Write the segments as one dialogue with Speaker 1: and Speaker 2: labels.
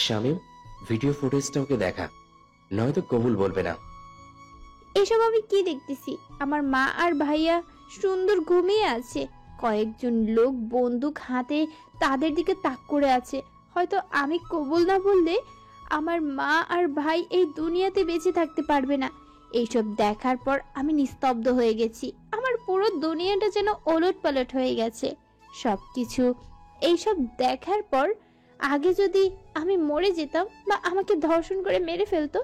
Speaker 1: Shamim, video ফুটেজটা ওকে দেখা, নয়তো কবুল বলবে না।
Speaker 2: এসব আমি কি দেখতেছি? আমার মা আর ভাইয়া সুন্দর ঘুমিয়ে আছে। কয়েকজন লোক বন্দুক হাতে তাদের দিকে তাক করে আছে। হয়তো আমি কবুল না বললে আমার মা আর ভাই এই দুনিয়াতে বেঁচে থাকতে পারবে না। এইসব দেখার পর আমি নিস্তব্ধ হয়ে গেছি। আমার পুরো দুনিয়াটা যেন ওলটপালট হয়ে গেছে সবকিছু। এইসব দেখার পর আগে যদি আমি মরে যেতাম বা আমাকে ধর্ষণ করে মেরে ফেলতো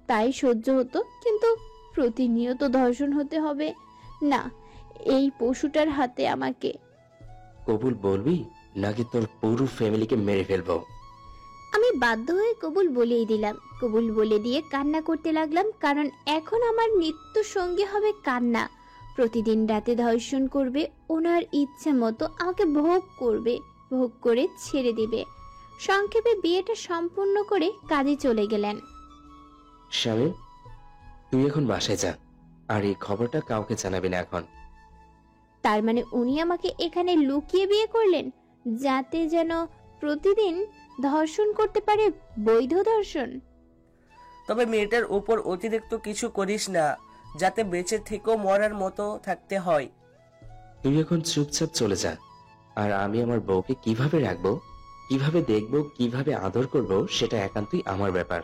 Speaker 2: তাই সহ্য হতো, কিন্তু প্রতিনিয়ত ধর্ষণ হতে হবে না, এই পশুটার হাতে আমাকে।
Speaker 1: কবুল বলবি নাকি তোর পুরো ফ্যামিলিকে মেরে ফেলবো?
Speaker 2: আমি বাধ্য হয়ে কবুল বলেই দিলাম। কবুল বলে দিয়ে কান্না করতে লাগলাম, কারণ এখন আমার নিত্য সঙ্গী হবে কান্না। প্রতিদিন রাতে ধর্ষণ করবে, ওনার ইচ্ছা মতো আমাকে ভোগ করবে, ভোগ করে ছেড়ে দিবে। সংক্ষেপে বিয়েটা সম্পূর্ণ করে কাজে চলে গেলেন।
Speaker 1: শামীম, তুই এখন বাসায় যা, আর এই খবরটা কাউকে জানাবি না এখন।
Speaker 2: তার মানে উনি আমাকে এখানে লুকিয়ে বিয়ে করলেন, যাতে যেন প্রতিদিন ধর্ষণ করতে পারে, বৈধ ধর্ষণ।
Speaker 3: তবে মেয়েটার উপর অতিরিক্ত কিছু করিস না, যাতে বেঁচে থেকেও মরার মতো থাকতে হয়।
Speaker 1: তুই এখন চুপচাপ চলে যা, আর আমি আমার বউকে কিভাবে রাখবো, কিভাবে দেখবো, কিভাবে আদর করব, সেটা একান্তই আমার ব্যাপার।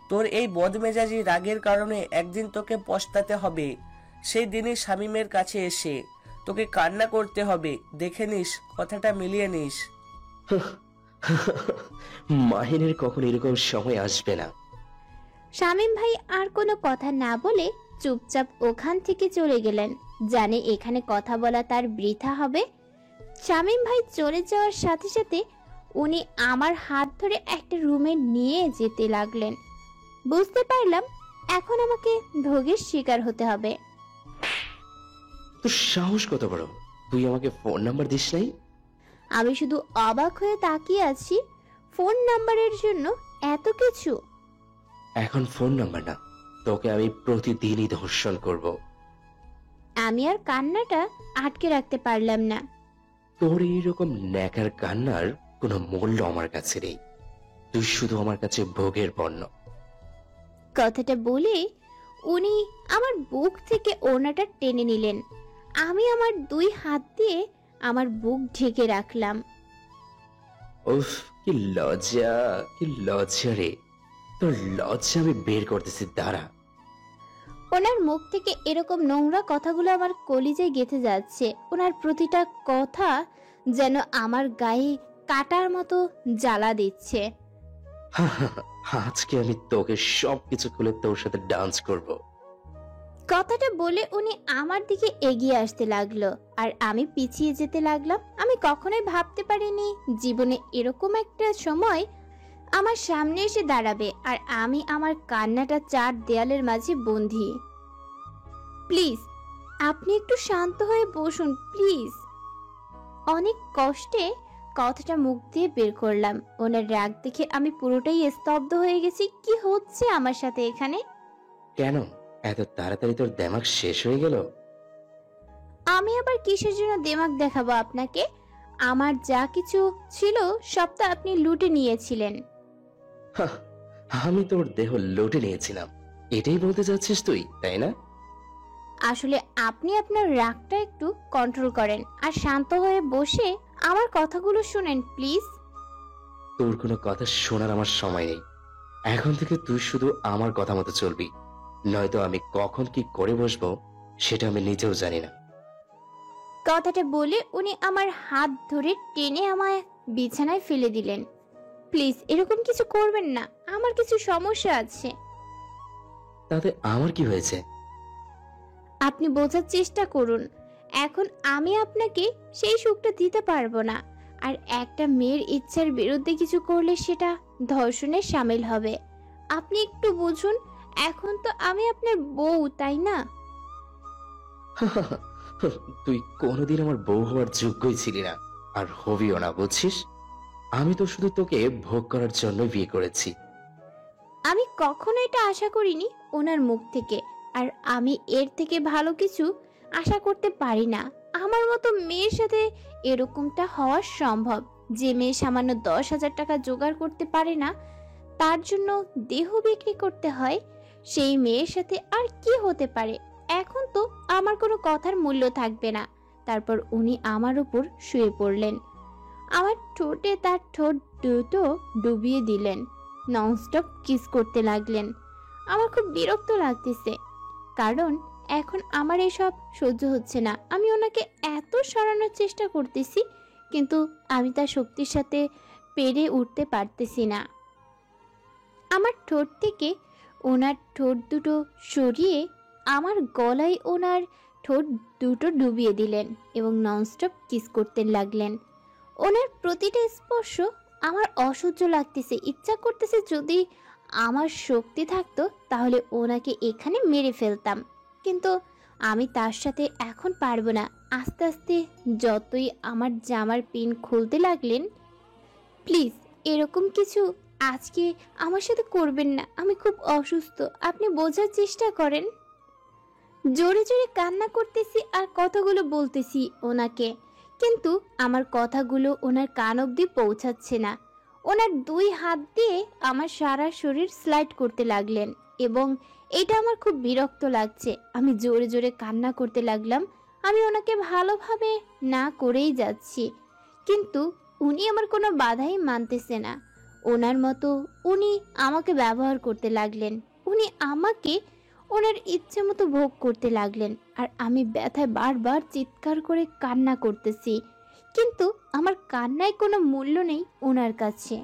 Speaker 3: তোর এই বদমেজাজি রাগের কারণে একদিন তোকে পস্তাতে হবে। সেই দিনই শামীমের কাছে এসে তোকে কান্না করতে হবে। দেখে নিস, কথাটা মিলিয়ে নিস।
Speaker 1: মাহিনের কখন এরকম সময় আসবে না।
Speaker 2: শামীম ভাই আর কোনো কথা না বলে চুপচাপ ওখান থেকে চলে গেলেন, জানে এখানে কথা বলা তার বৃথা হবে। শামীম ভাই চলে যাওয়ার সাথে সাথে উনি আমার হাত ধরে একটা রুমে নিয়ে যেতে লাগলেন। বুঝতে পারলাম এখন আমাকে ভোগের শিকার হতে হবে।
Speaker 1: তোর সাহস কত বড়, তুই আমাকে ফোন নাম্বার দিস নাই?
Speaker 2: আমি শুধু অবাক হয়ে তাকিয়ে আছি। ফোন নাম্বারের জন্য এত কিছু?
Speaker 1: এখন ফোন নাম্বার না, তোকে আমি প্রতিদিনই ধর্ষণ করব।
Speaker 2: আমি আর কান্নাটা আটকে রাখতে পারলাম না।
Speaker 1: তোর এইরকম ন্যাকার কান্নার কোনো মূল্য আমার কাছে নেই। তুই শুধু আমার কাছে ভোগের পণ্য।
Speaker 2: কথাটা বলে উনি আমার বুক থেকে ওড়নাটা টেনে নিলেন। আমি আমার দুই হাত দিয়ে আমার বুক ঢেকে রাখলাম।
Speaker 1: উফ, কি লজ্জা, কি লজ্জা রে। তোর লজ্জা আমি বের করতেছি, দাঁড়া।
Speaker 2: ওনার মুখ থেকে এরকম নোংরা কথাগুলো আমার কলিজায় গেঁথে যাচ্ছে। ওনার প্রতিটা কথা যেন আমার গায়ে কাটার মতো জ্বালা দিচ্ছে।
Speaker 1: আজকে আমি তোকে সবকিছু খুলে তোর সাথে ডান্স করব।
Speaker 2: কথাটা বলে উনি আমার দিকে এগিয়ে আসতে লাগলো, আর আমি পিছিয়ে যেতে লাগলাম। আমি কখনোই ভাবতে পারিনি জীবনে এরকম একটা সময় আমার সামনে এসে দাঁড়াবে, আর আমি আমার কান্নাটা চার দেয়ালের মাঝে বন্দী। প্লিজ আপনি একটু শান্ত হয়ে বসুন, প্লিজ। অনেক কষ্টে কথাটা মুখ দিয়ে বের করলাম। ওনার রাগ দেখে আমি পুরোটাই স্তব্ধ হয়ে গেছি। কি হচ্ছে আমার সাথে এখানে?
Speaker 1: কেন এত তাড়াতাড়ি তোর দেমাগ শেষ হয়ে গেল?
Speaker 2: আমি আবার কিসের জন্য দেমাগ দেখাবো আপনাকে? আমার যা কিছু ছিল সব তো আপনি লুটে নিয়েছিলেন।
Speaker 1: হাহ, আমি তোর দেহ লুটে নিয়েছিলাম, এটাই বলতে চাচ্ছিস তুই, তাই না?
Speaker 2: আসলে আপনি আপনার রাগটা একটু কন্ট্রোল করেন আর শান্ত হয়ে বসে আমার কথাগুলো শুনেন প্লিজ।
Speaker 1: তোর কোনো কথা শোনার আমার সময় নেই। এখন থেকে তুই শুধু আমার কথা মতো চলবি, নয়তো আমি কখন কি করে বসবো সেটা আমি নিজেও জানি না।
Speaker 2: কথাটা বলে উনি আমার হাত ধরে টেনে আমায় বিছানায় ফেলে দিলেন। প্লিজ এরকম কিছু করবেন না, আমার কিছু সমস্যা আছে।
Speaker 1: তাতে আমার কি হয়েছে?
Speaker 2: আপনি বোঝার চেষ্টা করুন। এখন আমি আপনাকে সেই সুখটা দিতে পারবো না, আর একটা মেয়ের ইচ্ছার বিরুদ্ধে কিছু করলে সেটা ধর্ষণের শামিল হবে। আপনি একটু বুঝুন, এখন তো আমি আপনার বউ, তাই না?
Speaker 1: তুই কোনোদিন আমার বউ হওয়ার যোগ্যই ছিলি না, আর হবিও না, বুঝছিস? আমি তো শুধু তোকে ভোগ করার জন্য বিয়ে করেছি।
Speaker 2: আমি কখনো এটা আশা করিনি ওনার মুখ থেকে, আর আমি এর থেকে ভালো কিছু আশা করতে পারি না। আমার মতো মেয়ের সাথে এরকমটা হওয়া সম্ভব, যে মেয়ে সামান্য 10,000 টাকা জোগাড় করতে পারে না, তার জন্য দেহ বিক্রি করতে হয়, সেই মেয়ের সাথে আর কি হতে পারে? এখন তো আমার কোনো কথার মূল্য থাকবে না। তারপর উনি আমার উপর শুয়ে পড়লেন। আমার ঠোঁটে তার ঠোঁট দুটো ডুবিয়ে দিলেন, ননস্টপ কিস করতে লাগলেন। আমার খুব বিরক্ত লাগতেছে, কারণ এখন আমার এসব সহ্য হচ্ছে না। আমি ওনাকে এত সরানোর চেষ্টা করতেছি, কিন্তু আমি তার শক্তির সাথে পেরে উঠতে পারতেছি না। আমার ঠোঁট থেকে ওনার ঠোঁট দুটো সরিয়ে আমার গলায় ওনার ঠোঁট দুটো ডুবিয়ে দিলেন এবং ননস্টপ কিস করতে লাগলেন। ওনার প্রতিটা স্পর্শ আমার অসহ্য লাগতেছে। ইচ্ছা করতেছে যদি আমার শক্তি থাকতো তাহলে ওনাকে এখানে মেরে ফেলতাম, কিন্তু আমি তার সাথে এখন পারবো না। আস্তে আস্তে যতই আমার জামার পিন খুলতে লাগলেন, প্লিজ এরকম কিছু আজকে আমার সাথে করবেন না, আমি খুব অসুস্থ, আপনি বোঝার চেষ্টা করেন। জোরে জোরে কান্না করতেছি আর কথাগুলো বলতেছি ওনাকে, কিন্তু আমার কথাগুলো ওনার কান অবধি পৌঁছাচ্ছে না। ওনার 2 হাত দিয়ে আমার সারা শরীর স্লাইড করতে লাগলেন এবং এটা আমার খুব বিরক্ত লাগছে। আমি জোরে জোরে কান্না করতে লাগলাম। আমি ওনাকে ভালোভাবে না করেই যাচ্ছি, কিন্তু উনি আমার কোনো বাধাই মানতেছে না। ওনার মতো উনি আমাকে ব্যবহার করতে লাগলেন। উনি আমাকে ওনার ইচ্ছে মতো ভোগ করতে লাগলেন, আর আমি ব্যথায় বারবার চিৎকার করে কান্না করতেছি, কিন্তু আমার কান্নায় কোনো মূল্য নেই ওনার কাছে।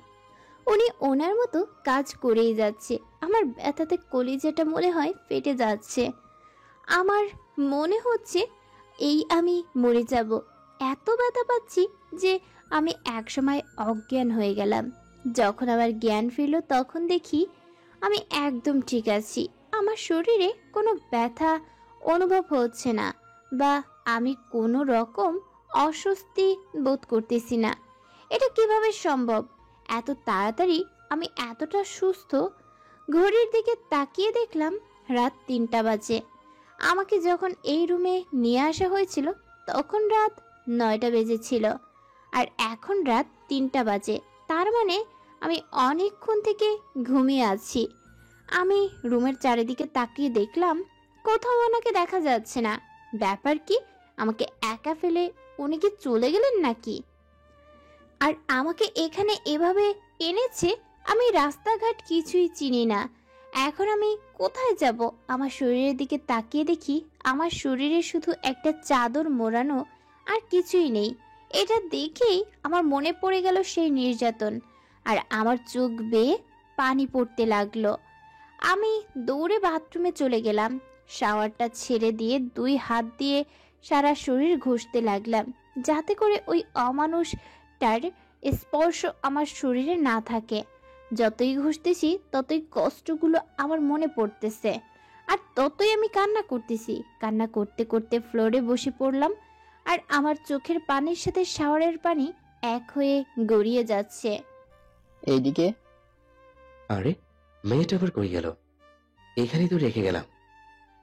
Speaker 2: উনি ওনার মতো কাজ করেই যাচ্ছে। আমার ব্যথাতে কলিজাটা মনে হয় ফেটে যাচ্ছে। আমার মনে হচ্ছে আমি মরে যাব। এত ব্যথা পাচ্ছি যে আমি একসময় অজ্ঞান হয়ে গেলাম। যখন আমার জ্ঞান ফিরল তখন দেখি আমি একদম ঠিক আছি। আমার শরীরে কোনো ব্যথা অনুভব হচ্ছে না, বা আমি কোনো রকম অস্বস্তি বোধ করতেছি না। এটা কিভাবে সম্ভব? এত তাড়াতাড়ি আমি এতটা সুস্থ? ঘড়ির দিকে তাকিয়ে দেখলাম রাত 3টা বাজে। আমাকে যখন এই রুমে নিয়ে আসা হয়েছিল তখন রাত 9টা বেজেছিল, আর এখন রাত 3টা বাজে। তার মানে আমি অনেকক্ষণ থেকে ঘুমিয়ে আছি। আমি রুমের চারিদিকে তাকিয়ে দেখলাম কোথাও ওনাকে দেখা যাচ্ছে না। ব্যাপার কি? আমাকে একা ফেলে উনি কি চলে গেলেন নাকি? আর আমাকে এখানে এভাবে এনেছে। আমি রাস্তাঘাট কিছুই চিনি না। এখন আমি কোথায় যাব? আমার শরীরের দিকে তাকিয়ে দেখি আমার শরীরে শুধু একটা চাদর মোড়ানো, আর কিছুই নেই। এটা দেখেই আমার মনে পড়ে গেল সেই নির্যাতন, আর আমার চোখ বেয়ে পানি পড়তে লাগলো। আমি দৌড়ে বাথরুমে চলে গেলাম। শাওয়ারটা ছেড়ে দিয়ে 2 হাত দিয়ে সারা শরীর ঘষতে লাগলাম, যাতে করে ওই অমানুষটার স্পর্শ আমার শরীরে না থাকে। যতই ঘষতেছি ততই কষ্টগুলো আমার মনে পড়তেছে, আর ততই আমি কান্না করতেছি। কান্না করতে করতে ফ্লোরে বসে পড়লাম, আর আমার চোখের পানির সাথে শাওয়ারের পানি এক হয়ে গড়িয়ে যাচ্ছে।
Speaker 4: এইদিকে।
Speaker 1: আরে, মেয়েটা আবার কই গেল? এখানেই তো রেখে গেলাম।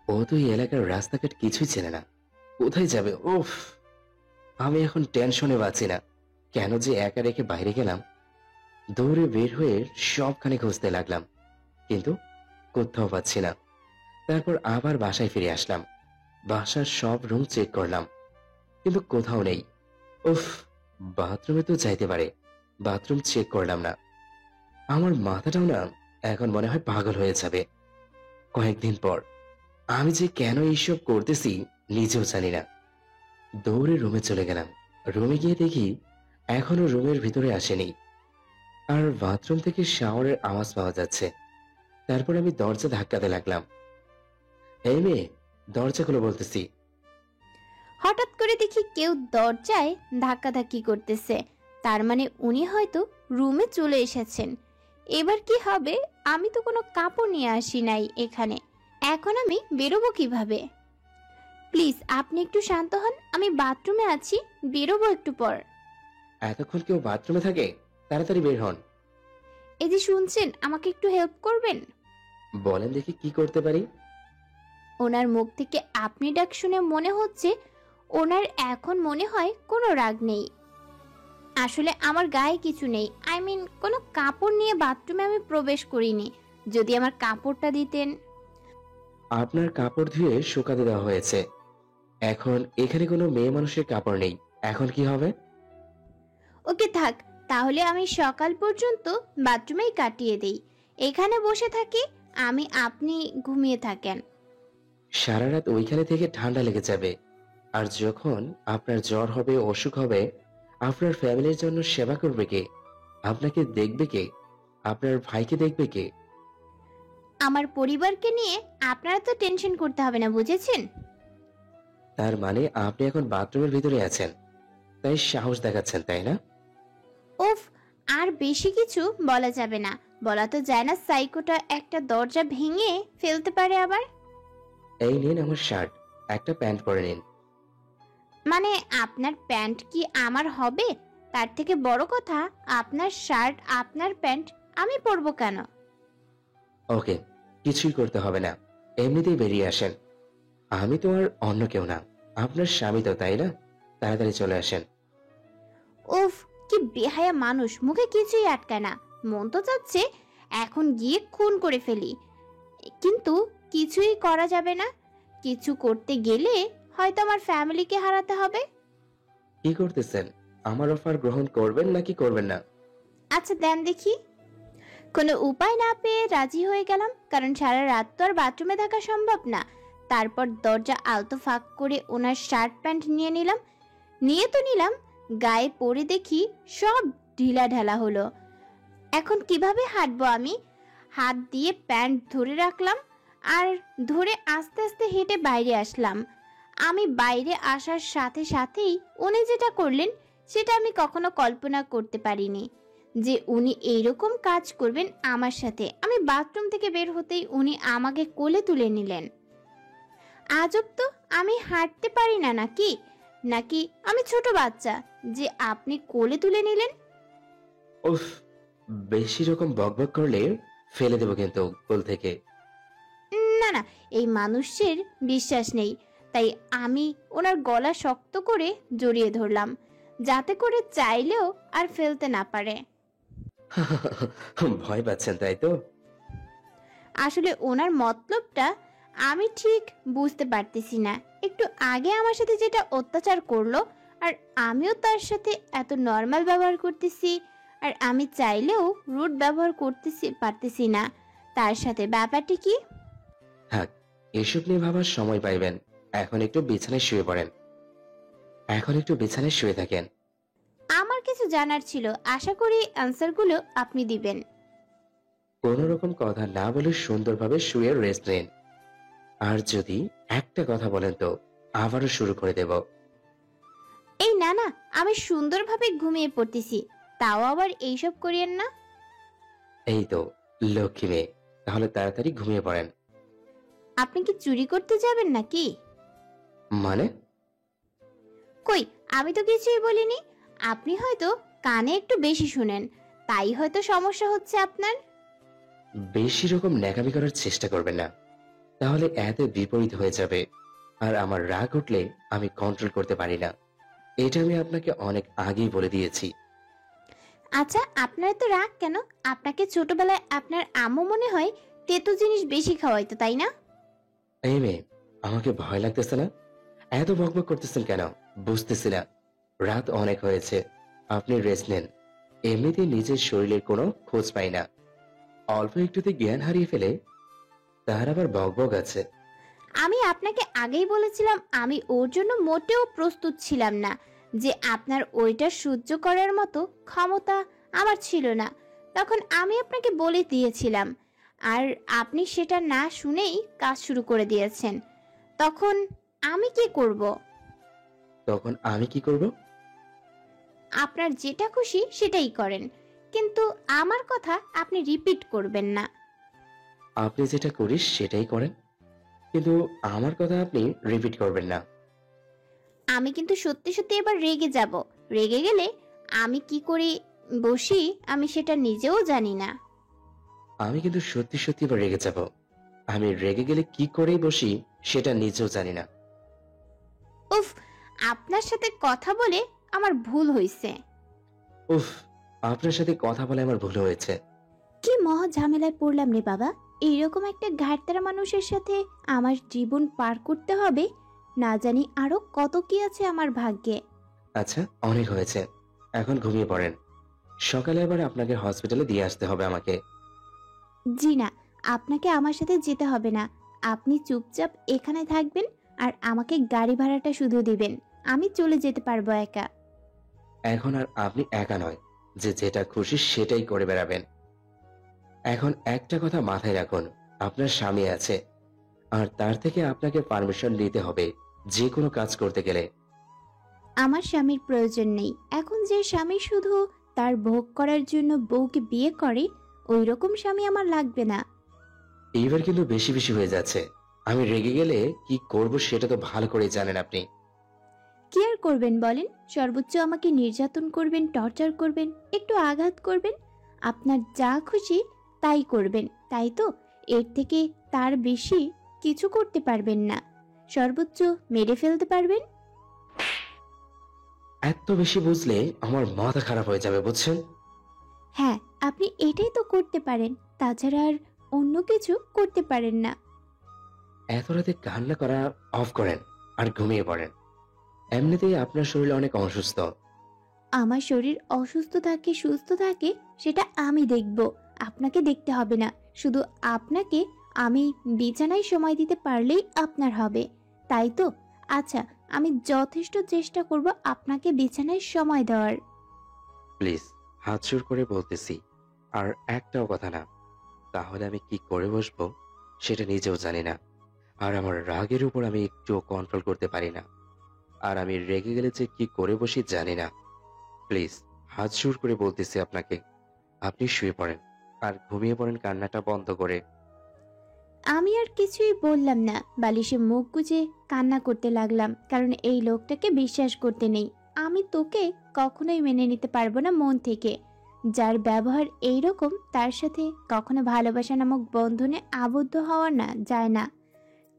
Speaker 1: ও তো এই এলাকার রাস্তাঘাট কিছুই চেনে না, কোথায় যাবে? উফ, আমি এখন টেনশনে বাঁচি না। কেন যে একা রেখে বাইরে গেলাম? দৌড়ে বের হয়ে সবখানে খুঁজতে লাগলাম, কিন্তু কোথাও পাচ্ছি না। তারপর আবার বাসায় ফিরে আসলাম। বাসার সব রুম চেক করলাম, কিন্তু কোথাও নেই। উফ, বাথরুমে তো যাইতে পারে, বাথরুম চেক করলাম না। আমার মাথাটাও না এখন মনে হয় পাগল হয়ে যাবে। কয়েকদিন পর আমি যে কেন এইসব করতেছি নিজেও জানি না। দৌড়ে রুমে চলে গেলাম। রুমে গিয়ে দেখি এখনো রুমের ভিতরে আসেনি, আর বাথরুম থেকে শাওয়ারের আওয়াজ পাওয়া যাচ্ছে। তারপর আমি দরজা ধাক্কাতে লাগলাম। এই মেয়ে, দরজা খুলে বলতেছি।
Speaker 2: হঠাৎ করে দেখি কেউ দরজায় ধাক্কাধাক্কি করতেছে। তার মানে উনি হয়তো রুমে চলে এসেছেন। এবার কি হবে? আমি তো কোনো কাপড় নিয়ে আসি নাই এখানে, এখন আমি বেরোবো কিভাবে? প্লিজ আপনি একটু শান্ত হন, আমি বাথরুমে আছি, বেরোবো একটু পর।
Speaker 1: এতক্ষণ কেউ বাথরুমে থাকে? তাড়াতাড়ি বের হন।
Speaker 2: এই যে শুনছেন, আমাকে একটু হেল্প করবেন?
Speaker 1: বলেন দেখি কি করতে পারি।
Speaker 2: ওনার মুখ থেকে আপনি ডাক শুনে মনে হচ্ছে ওনার এখন মনে হয় কোনো রাগ নেই। আসলে আমার গায়ে কিছু নেই, আই মিন কোনো কাপড় নিয়ে বাথরুমে আমি প্রবেশ করিনি। যদি আমার কাপড়টা দিতেন।
Speaker 1: আপনার কাপড় ধুয়ে শুকাতে দেওয়া হয়েছে। এখন এখানে কোনো মেয়ে মানুষের কাপড় নেই। এখন কি হবে?
Speaker 2: ওকে থাক, তাহলে আমি সকাল পর্যন্ত বাথরুমেই কাটিয়ে দেই। এখানে বসে থাকি আমি, আপনি ঘুমিয়ে থাকেন।
Speaker 1: সারা রাত ওইখানে থেকে ঠান্ডা লেগে যাবে। আর যখন আপনার জ্বর হবে, অসুখ হবে, আপনার ফ্যামিলির জন্য সেবা করবে কে? আপনাকে দেখবে কে? আপনার ভাইকে দেখবে কে?
Speaker 2: আমার পরিবারকে নিয়ে আপনারা তো টেনশন করতে হবে না, বুঝেছেন?
Speaker 1: তার মানে আপনি এখন বাথরুমের ভিতরে আছেন, তাই সাহস দেখাচ্ছেন, তাই না?
Speaker 2: ওফ, আর বেশি কিছু বলা যাবে না। বলা তো যায় না, সাইকোটা একটা দরজা ভেঙে ফেলতে পারে আবার।
Speaker 1: এই নিন আমার শার্ট, একটা প্যান্ট পরে নিন।
Speaker 2: মানে আপনার প্যান্ট কি আমার হবে? তার থেকে বড় কথা, আপনার শার্ট আপনার প্যান্ট আমি পরবো কেন?
Speaker 1: ওকে, কিছুই করতে হবে না, এমনিতেই বেরিয়ে আসেন। আমি তো আর অন্য কেউ না, আপনার স্বামী তো, তাই না? তাড়াতাড়ি চলে আসেন।
Speaker 2: উফ, কি বেহায়া মানুষ, মুখে কিছুই আটকায় না। মন তো চাচ্ছে এখন গিয়ে খুন করে ফেলি, কিন্তু কিছুই করা যাবে না। কিছু করতে গেলে হয়তো আমার ফ্যামিলিকে হারাতে হবে।
Speaker 1: কি করতেছেন? আমার অফার গ্রহণ করবেন নাকি করবেন না?
Speaker 2: আচ্ছা দেন দেখি। কোনো উপায় না পেয়ে রাজি হয়ে গেলাম, কারণ সারা রাত তো আর বাথরুমে থাকা সম্ভব না। তারপর দরজা আলতো ফাঁক করে ওনার শার্ট প্যান্ট নিয়ে নিলাম। গায়ে পরে দেখি সব ঢিলা ঢালা হলো। এখন কিভাবে হাঁটবো আমি? হাত দিয়ে প্যান্ট ধরে রাখলাম আর ধরে আস্তে আস্তে হেঁটে বাইরে আসলাম। আমি বাইরে আসার সাথে সাথেই উনি যেটা করলেন সেটা আমি কখনো কল্পনা করতে পারিনি, যে উনি এইরকম কাজ করবেন আমার সাথে। আমি বাথরুম থেকে বের হতেই উনি আমাকে কোলে তুলে নিলেন। আজব তো, আমি হাঁটতে পারি না নাকি? নাকি আমি ছোট বাচ্চা যে আপনি কোলে তুলে নিলেন?
Speaker 1: উফ, বেশি রকম বকবক করলে ফেলে দেবো কিন্তু কোল থেকে।
Speaker 2: না না, এই মানুষের বিশ্বাস নেই, তাই আমি ওনার গলা শক্ত করে জড়িয়ে ধরলাম, যাতে করে চাইলেও আর ফেলতে না পারে।
Speaker 1: ভয় পাচ্ছেন তাই তো?
Speaker 2: আসলে ওনার মতলবটা আমি ঠিক বুঝতে পারতেছি না। একটু আগে আমার সাথে যেটা অত্যাচার করলো, আর আমিও তার সাথে এত নর্মাল ব্যবহার করতেছি, আর আমি চাইলেও রুড ব্যবহার পারতেছি না তার সাথে। ব্যাপারটা কি?
Speaker 1: থাক, এসব নিয়ে ভাবার সময় পাইবেন। এখন একটু বিছানায় শুয়ে পড়েন। এখন একটু বিছানায় শুয়ে থাকেন।
Speaker 2: আমার কিছু জানার ছিল, আশা করি অ্যান্সারগুলো আপনি দিবেন।
Speaker 1: কোনো রকম কথা না বলে সুন্দরভাবে শুয়ে রেস্ট নিন। আর যদি একটা কথা বলেন তো আবারও শুরু করে দেব।
Speaker 2: এই না না, আমি সুন্দরভাবে ঘুমিয়ে পড়তেছি, তাও আবার এইসব করিয়েন না।
Speaker 1: এই তো লক্ষ্মী মেয়ে, তাহলে তাড়াতাড়ি ঘুমিয়ে পড়েন।
Speaker 2: আপনি কি চুরি করতে যাবেন নাকি?
Speaker 1: মানে?
Speaker 2: কই, আমি তো কিছুই বলিনি। আপনি হয়তো কানে একটু বেশি শুনেন, তাই হয়তো সমস্যা হচ্ছে আপনার।
Speaker 1: বেশি রকম ন্যাকামি করার চেষ্টা করবেন না, তাহলে এত বিপরীত হয়ে যাবে। আর আমার রাগ উঠলে আমি কন্ট্রোল করতে পারি না, এটা আমি আপনাকে অনেক আগেই বলে দিয়েছি।
Speaker 2: আচ্ছা, আপনার তো রাগ কেন? আপনাকে ছোটবেলায় আপনার আম্মু মনে হয় তেতো জিনিস বেশি খাওয়াইতো, তাই না?
Speaker 1: এই মেয়ে, আমাকে ভয় লাগতেছে না? এত বকবক করতেছেন কেন বুঝতেছি না। রাত অনেক হয়েছে, আপনি রেস্ট নেন। এমনিতেই নিজের শরীরের কোনো খোঁজ পাই না, অল্প একটুতে জ্ঞান হারিয়ে ফেলে, তার আবার বকবক আছে।
Speaker 2: আমি আপনাকে আগেই বলেছিলাম আমি ওর জন্য মোটেও প্রস্তুত ছিলাম না, যে আপনার ওইটা সহ্য করার মতো ক্ষমতা আমার ছিল না। তখন আমি আপনাকে বলে দিয়েছিলাম, আর আপনি সেটা না শুনেই কাজ শুরু করে দিয়েছেন। তখন আমি কি করব?
Speaker 1: তখন আমি কি করব?
Speaker 2: আপনার যেটা খুশি সেটাই করেন, কিন্তু আমার কথা আপনি রিপিট করবেন না।
Speaker 1: আপনি যেটা করিস সেটাই করেন, কিন্তু আমার কথা আপনি রিপিট করবেন না।
Speaker 2: আমি কিন্তু সত্যি সত্যি এবার রেগে যাব। রেগে গেলে আমি কি করে বসি আমি সেটা নিজেও জানি না।
Speaker 1: আমি কিন্তু সত্যি সত্যি এবার রেগে যাব। আমি রেগে গেলে কি করেই বসি সেটা নিজেও জানি না।
Speaker 2: উফ, আপনার সাথে কথা বলে আমার ভুল হয়েছে।
Speaker 1: উফ, আপনার সাথে কথা বলে আমার ভুল হয়েছে।
Speaker 2: কি মহা ঝামেলায় পড়লাম রে বাবা। এইরকম একটা ঘাটতারা মানুষের সাথে আমার জীবন পার করতে হবে। না জানি আরো কত কি আছে আমার ভাগ্যে।
Speaker 1: আচ্ছা, অনেক হয়েছে, এখন ঘুমিয়ে পড়েন। সকালে আবার আপনাকে হসপিটালে দিয়ে আসতে হবে আমাকে।
Speaker 2: জি না, আপনাকে আমার সাথে যেতে হবে না। আপনি চুপচাপ এখানে থাকবেন আর আমাকে গাড়ি ভাড়াটা শুধু দিবেন। আমি চলে যেতে পারবো একা।
Speaker 1: এখন আর আপনি একা নয় যে যেটা খুশি সেটাই করে বেড়াবেন। এখন একটা কথা মাথায় রাখুন, আপনার স্বামী আছে, আর তার থেকে আপনাকে পারমিশন নিতে হবে যে কোনো কাজ করতে গেলে।
Speaker 2: আমার স্বামীর প্রয়োজন নেই। এখন যে স্বামী শুধু তার ভোগ করার জন্য বউকে বিয়ে করে, ওই রকম স্বামী আমার লাগবে না।
Speaker 1: এইবার কিন্তু বেশি বেশি হয়ে যাচ্ছে। আমি রেগে গেলে কি করব সেটা তো ভালো করেই জানেন আপনি।
Speaker 2: কি আর করবেন বলেন? সর্বোচ্চ আমাকে নির্যাতন করবেন, টর্চার করবেন, একটু আঘাত করবেন। আপনার যা খুশি তাই করবেন, তাই তো? এর থেকে তার বেশি কিছু করতে পারবেন না। সর্বোচ্চ মেরে ফেলতে পারবেন।
Speaker 1: এত বেশি বুঝলে আমার মাথা খারাপ হয়ে যাবে, বুঝছেন?
Speaker 2: হ্যাঁ, আপনি এটাই তো করতে পারেন, তাছাড়া আর অন্য কিছু করতে পারেন না।
Speaker 1: এত রাতে কান্না করা অফ করেন আর ঘুমিয়ে পড়েন। এমনিতেই আপনার শরীর অনেক অসুস্থ।
Speaker 2: আমার শরীর অসুস্থ থাকে সুস্থ থাকে সেটা আমি দেখব, আপনাকে দেখতে হবে না। শুধু আপনাকে আমি বিছানায় সময় দিতে পারলেই আপনার হবে, তাই তো? আচ্ছা, আমি যথেষ্ট চেষ্টা করব আপনাকে বিছানায় সময় দেওয়ার।
Speaker 1: প্লিজ, হাত জোর করে বলতেছি, আর একটাও কথা না। তাহলে আমি কি করে বসবো সেটা নিজেও জানি না। আর আমার রাগের উপর আমি একটুও কন্ট্রোল করতে পারি না। আর আমি রেগে গেলে যে কি করে বসি জানি না। প্লিজ, হাত জোর করে বলতেছি আপনাকে, আপনি শুয়ে পড়েন আর ঘুমিয়ে পড়েন কান্নাটা বন্ধ করে।
Speaker 2: আমি আর কিছুই বললাম না, বালিশে মুখ গুজে কান্না করতে লাগলাম, কারণ এই লোকটাকে বিশ্বাস করতে নেই। আমি তোকে কখনোই মেনে নিতে পারবো না মন থেকে। যার ব্যবহার এই রকম তার সাথে কখনো ভালোবাসা নামক বন্ধনে আবদ্ধ হওয়া না যায় না।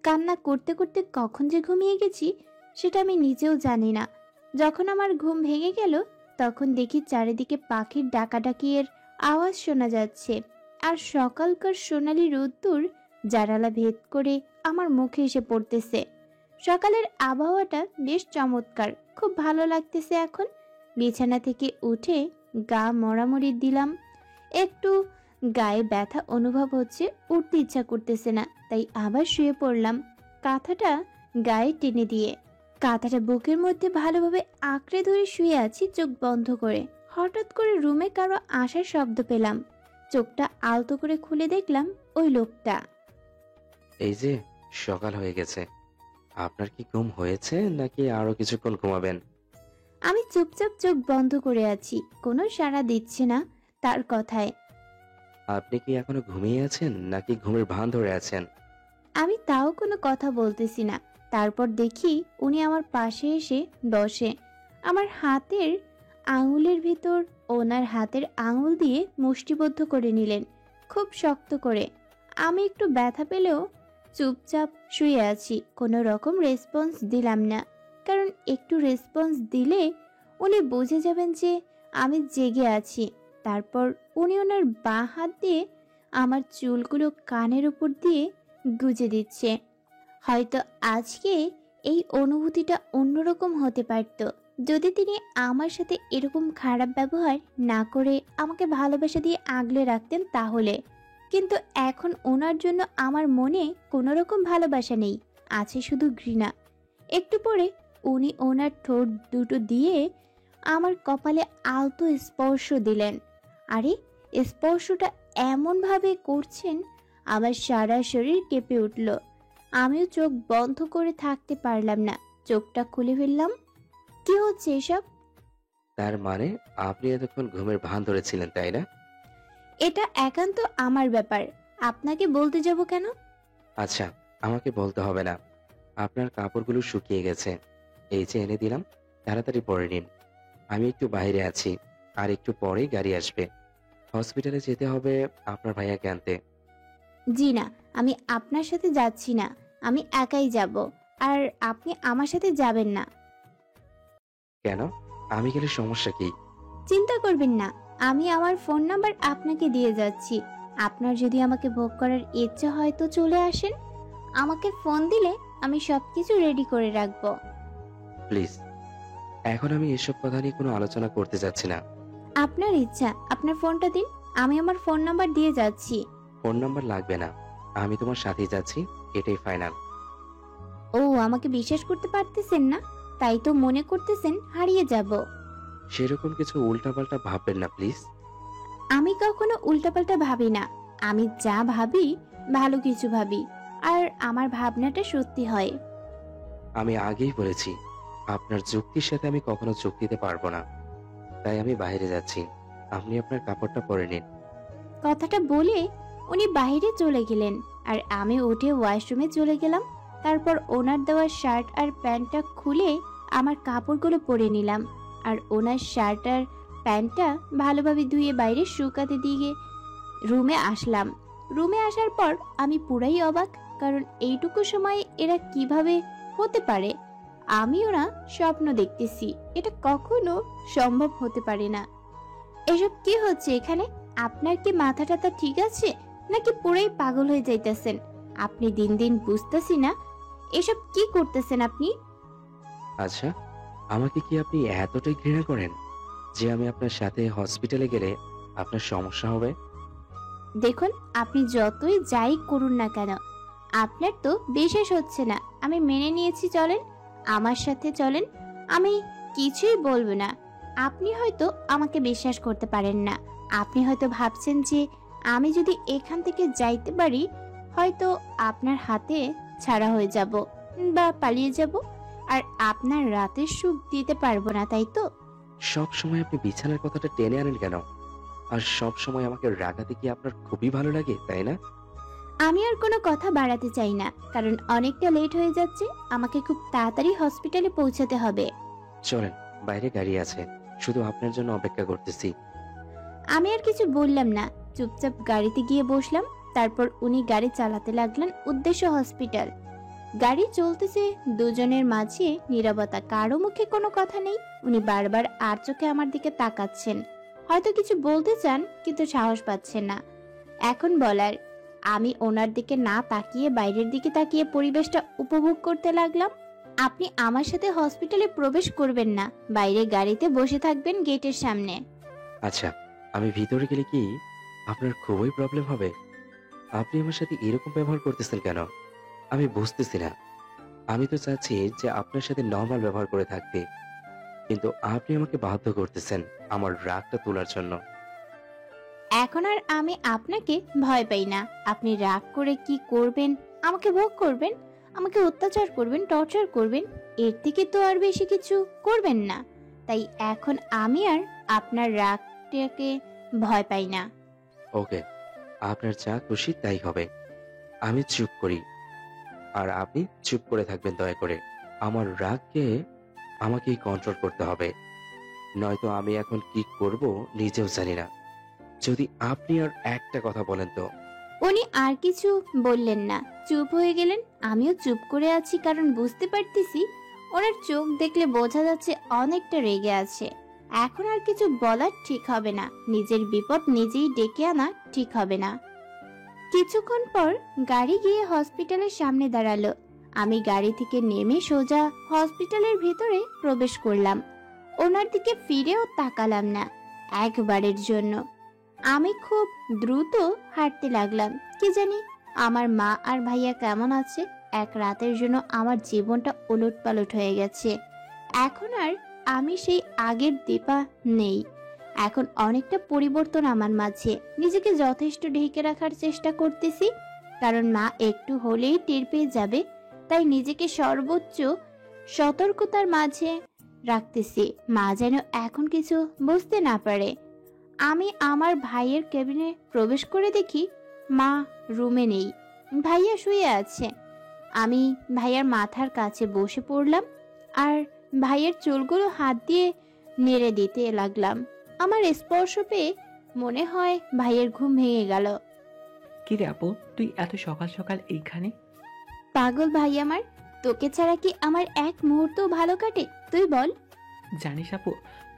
Speaker 2: কান্না করতে করতে কখন যে ঘুমিয়ে গেছি সেটা আমি নিজেও জানি না। যখন আমার ঘুম ভেঙে গেল তখন দেখি চারিদিকে পাখির ডাকাডাকির আওয়াজ শোনা যাচ্ছে, আর সকালকার সোনালি রোদ্দুর জানালা ভেদ করে আমার মুখে এসে পড়তেছে। সকালের আবহাওয়াটা বেশ চমৎকার, খুব ভালো লাগতেছে এখন। বিছানা থেকে উঠে গা মড়ামড়ি দিলাম। একটু গায়ে ব্যথা অনুভব হচ্ছে, উঠতে ইচ্ছা করতেছে না, তাই আবার শুয়ে পড়লাম কাঁথাটা গায়ে টেনে দিয়ে। কাঁথাটা বুকের মধ্যে ভালোভাবে আঁকড়ে ধরে শুয়ে আছি চোখ বন্ধ করে। হঠাৎ করে রুমে কারো আসার শব্দ পেলাম। চোখটা আলতো করে খুলে দেখলাম ওই লোকটা।
Speaker 1: এই যে, সকাল হয়ে গেছে। আপনার কি ঘুম হয়েছে নাকি আরো কিছুক্ষণ ঘুমাবেন?
Speaker 2: আমি চুপচাপ চোখ বন্ধ করে আছি, কোনো সাড়া দিচ্ছে না তার কথায়।
Speaker 1: আপনি কি এখনো ঘুমিয়ে আছেন নাকি ঘুমের ভান ধরে আছেন?
Speaker 2: আমি তাও কোনো কথা বলতেছি না। তারপর দেখি উনি আমার পাশে এসে বসে। আমার হাতের আঙুলের ভিতর ওনার হাতের আঙুল দিয়ে মুষ্টিবদ্ধ করে নিলেন, খুব শক্ত করে। আমি একটু ব্যথা পেলেও চুপচাপ শুয়ে আছি, কোনো রকম রেসপন্স দিলাম না, কারণ একটু রেসপন্স দিলে উনি বুঝে যাবেন যে আমি জেগে আছি। তারপর উনি ওনার বাঁ হাত দিয়ে আমার চুলগুলো কানের উপর দিয়ে গুজে দিচ্ছে। হয়তো আজকে এই অনুভূতিটা অন্যরকম হতে পারত যদি তিনি আমার সাথে এরকম খারাপ ব্যবহার না করে আমাকে ভালোবাসা দিয়ে আগলে রাখতেন তাহলে। কিন্তু এখন ওনার জন্য আমার মনে কোনো রকম ভালোবাসা নেই, আছে শুধু ঘৃণা। একটু পরে উনি ওনার ঠোঁট দুটো দিয়ে আমার কপালে আলতো স্পর্শ দিলেন। আরে, স্পর্শটা এমনভাবে করছেন আমার সারা শরীর কেঁপে উঠল। আমিও চোখ বন্ধ করে থাকতে পারলাম না, চোখটা খুলে ফেললাম। কি হচ্ছে এসব?
Speaker 1: তার মানে আপনি এতক্ষণ ঘুমের ভান ধরেছিলেন, তাই না?
Speaker 2: এটা একান্ত আমার ব্যাপার, আপনাকে বলতে যাব কেন?
Speaker 1: আচ্ছা, আমাকে বলতে হবে না। আপনার কাপড়গুলো শুকিয়ে গেছে, এই যে এনে দিলাম, তাড়াতাড়ি পরে নিন। আমি একটু বাইরে আছি, আর একটু পরেই গাড়ি আসবে। হসপিটালে যেতে হবে আপনার ভাইয়াকে আনতে।
Speaker 2: জি না, আমি আপনার সাথে যাচ্ছি না, আমি একাই যাব। আর আপনি আমার সাথে যাবেন না।
Speaker 1: কেন? আমি গেলে সমস্যা কি?
Speaker 2: চিন্তা করবেন না, আমি আমার ফোন নাম্বার আপনাকে দিয়ে যাচ্ছি। আপনার যদি আমাকে ভোগ করার ইচ্ছে হয় তো চলে আসেন। আমাকে ফোন দিলে আমি সবকিছু রেডি করে রাখবো।
Speaker 1: প্লিজ, এখন আমি এসব কথা নিয়ে কোনো আলোচনা করতে যাচ্ছি না।
Speaker 2: আপনার ইচ্ছা, আপনার ফোনটা দিন, আমি আমার ফোন নাম্বার দিয়ে যাচ্ছি।
Speaker 1: ফোন নাম্বার লাগবে না, আমি তোমার সাথেই যাচ্ছি, এটাই ফাইনাল।
Speaker 2: ও, আমাকে বিশ্বাস করতে পারতেছেন না, তাই তো মনে করতেছেন হারিয়ে যাব।
Speaker 1: সেরকম কিছু উল্টাপাল্টা ভাববেন না প্লিজ।
Speaker 2: আমি কখনো উল্টাপাল্টা ভাবি না, আমি যা ভাবি ভালো কিছু ভাবি, আর আমার ভাবনাটা সত্যি হয়।
Speaker 1: আমি আগেই বলেছি, আপনার যুক্তির সাথে আমি কখনো যোগ দিতে পারবো না, তাই আমি বাইরে যাচ্ছি। আপনি আপনার কাপড়টা পরে নিন।
Speaker 2: কথাটা বলে উনি বাইরে চলে গেলেন, আর আমি উঠে ওয়াশরুমে চলে গেলাম। তারপর ওনার দেওয়া শার্ট আর প্যান্টটা খুলে আমার কাপড়গুলো পরে নিলাম, আর ওনার শার্ট আর প্যান্টটা ভালোভাবে ধুয়ে বাইরে শুকাতে দিয়ে রুমে আসলাম। রুমে আসার পর আমি পুরাই অবাক, কারণ এইটুকু সময় এরা কিভাবে হতে পারে। আমিও না স্বপ্ন দেখতেছি, এটা কখনো সম্ভব হতে পারে না। এসব কি হচ্ছে এখানে? আপনার কি মাথা টাথা ঠিক আছে, নাকি পুরাই পাগল হয়ে যাইতেছেন? আপনি দিন দিন বুঝতেছি না, এসব কি করতেছেন আপনি?
Speaker 1: আচ্ছা, আমাকে কি আপনি এতটাই ঘৃণা করেন যে আমি আপনার সাথে হসপিটালে গেলে আপনার সমস্যা হবে?
Speaker 2: দেখুন, আপনি যতই যাই করুন না কেন, আপনার তো বিশ্বাস হচ্ছে না। আমি মেনে নিয়েছি, চলেন আমার সাথে চলেন, আমি কিছুই বলবো না। আপনি হয়তো আমাকে বিশ্বাস করতে পারেন না, আপনি হয়তো ভাবছেন যে আমি যদি এখান থেকে যাইতে পারি হয়তো আপনার হাতে ছাড়া হয়ে যাব বা পালিয়ে যাব, আর আপনার রাতের সুখ দিতে পারবো না, তাই তো?
Speaker 1: সব সময় আপনি বিছানার কথাটা টেনে আনেন কেন? আর সব সময় আমাকে রাগাতে কি আপনার খুবই ভালো লাগে, তাই না?
Speaker 2: আমি আর কোনো কথা বাড়াতে চাই না, কারণ অনেকটা লেট হয়ে যাচ্ছে, আমাকে খুব তাড়াতাড়ি হসপিটালে পৌঁছাতে হবে।
Speaker 1: চলেন, বাইরে গাড়ি আছে, শুধু আপনার জন্য অপেক্ষা করতেছি।
Speaker 2: আমি আর কিছু বললাম না, চুপচাপ গাড়িতে গিয়ে বসলাম। তারপর উনি গাড়ি চালাতে লাগলেন, উদ্দেশ্য হসপিটাল। গাড়ি চলতেছে, দুজনের মাঝে নীরবতা, কারো মুখে কোনো কথা নেই। উনি বারবার আর চোখে আমার দিকে তাকাচ্ছেন, হয়তো কিছু বলতে চান কিন্তু সাহস পাচ্ছেন না এখন বলার। আমি ওনার দিকে না তাকিয়ে বাইরের দিকে তাকিয়ে পরিবেশটা উপভোগ করতে লাগলাম। আপনি আমার সাথে হসপিটালে প্রবেশ করবেন না, বাইরে গাড়িতে বসে থাকবেন গেটের সামনে।
Speaker 1: আচ্ছা, আমি ভিতরে গেলে কি আপনার খুবই প্রবলেম হবে? আপনি আমার সাথে এরকম ব্যবহার করতেছেন কেন? আমি বুঝতেছি না। আমি তো চাচ্ছি যে আপনার সাথে নর্মাল ব্যবহার করে থাকতে, কিন্তু আপনি আমাকে বাধ্য করতেছেন আমার রাগটা তোলার জন্য।
Speaker 2: এখন আর আমি আপনাকে ভয় পাই না। আপনি রাগ করে কি করবেন? আমাকে ভোগ করবেন, আমাকে অত্যাচার করবেন, টর্চার করবেন, এর থেকে তো আর বেশি কিছু করবেন না। তাই এখন আমি আর আপনার রাগটাকে ভয় পাই না।
Speaker 1: ওকে, আপনার যা খুশি তাই হবে। আমি চুপ করি, আর আপনি চুপ করে থাকবেন দয়া করে। আমার রাগকে আমাকেই কন্ট্রোল করতে হবে, নয়তো আমি এখন কি করব নিজেও জানি না। যদি আপনি আর একটা কথা বলেন তো।
Speaker 2: উনি আর কিছু বললেন না, চুপ হয়ে গেলেন। আমিও চুপ করে আছি, কারণ বুঝতে পারতেছি ওনার চোখ দেখলে বোঝা যাচ্ছে অনেকটা রেগে আছে। এখন আর কিছু বলার ঠিক হবে না, নিজের বিপদ নিজেই ডেকে আনা ঠিক হবে না। কিছুক্ষণ পর গাড়ি গিয়ে হসপিটালের সামনে দাঁড়ালো। আমি গাড়ি থেকে নেমে সোজা হসপিটালের ভিতরে প্রবেশ করলাম। ওনার দিকে ফিরেও তাকালাম না একবারের জন্য। আমি খুব দ্রুত হাঁটতে লাগলাম। কি জানি আমার মা আর ভাইয়া কেমন আছে। এক রাতের জন্য আমার জীবনটা ওলটপালট হয়ে গেছে। এখন আর আমি সেই আগের দীপা নেই। এখন অনেকটা পরিবর্তন আমার মাঝে। নিজেকে যথেষ্ট ঢেকে রাখার চেষ্টা করতেছি, কারণ মা একটু হলেই টের পেয়ে যাবে। তাই নিজেকে সর্বোচ্চ সতর্কতার মাঝে রাখতেছি, মা যেন এখন কিছু বুঝতে না পারে। আমি আমার ভাইয়ের কেবিনে প্রবেশ করে দেখি মা রুমে নেই, ভাইয়া শুয়ে আছে। আমি ভাইয়ার মাথার কাছে বসে পড়লাম আর ভাইয়ের চুলগুলো হাত দিয়ে নেড়ে দিতে লাগলাম। আমার স্পর্শ পেয়ে মনে হয় ভাইয়ের ঘুম ভেঙে গেল।
Speaker 4: কি রে আপু, তুই এত সকাল সকাল এইখানে?
Speaker 2: পাগল ভাই আমার, তোকে ছাড়া কি আমার এক মুহূর্ত ভালো কাটে তুই বল?
Speaker 4: জানিস আপু,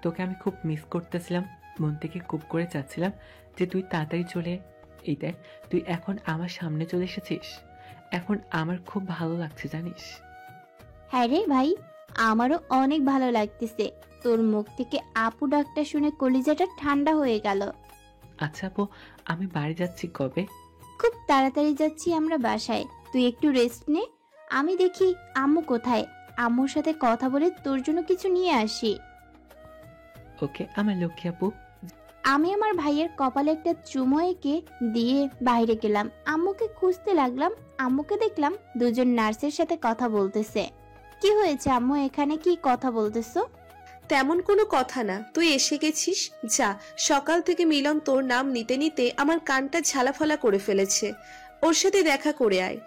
Speaker 4: তোকে আমি খুব মিস করতেছিলাম, মন থেকে খুব করে চাচ্ছিলাম যে তুই তাড়াতাড়ি চলে। এই দেখ, তুই এখন আমার সামনে চলে এসেছিস। এখন আমার খুব ভালো লাগছে জানিস।
Speaker 2: হ্যাঁ রে ভাই, আমারও অনেক ভালো লাগতেছে। তোর মুখ থেকে আপু ডাকটা শুনে কলিজাটা ঠান্ডা হয়ে গেল।
Speaker 4: আচ্ছা আপু, আমি বাড়ি যাচ্ছি কবে?
Speaker 2: খুব তাড়াতাড়ি যাচ্ছি আমরা বাসায়, তুই একটু রেস্ট নে। আমি দেখি আম্মু কোথায়, আম্মুর সাথে কথা বলে তোর জন্য কিছু নিয়ে আসি।
Speaker 4: ওকে আমার লক্ষ্মী আপু।
Speaker 2: আমি আমার ভাইয়ের কপালে একটা চুমো এঁকে দিয়ে বাইরে গেলাম। আম্মুকে খুঁজতে লাগলাম। আম্মুকে দেখলাম দুজন নার্সের সাথে কথা বলতেছে। কি হয়েছে আম্মু, এখানে কি কথা বলতেছো?
Speaker 5: তেমন কোনো কথা না, তুই এসে গেছিস। যা, সকাল থেকে মিলন তোর নাম নিতে নিতে আমার কানটা ঝালাফালা করে ফেলেছে। ওর সাথে দেখা করে আয়।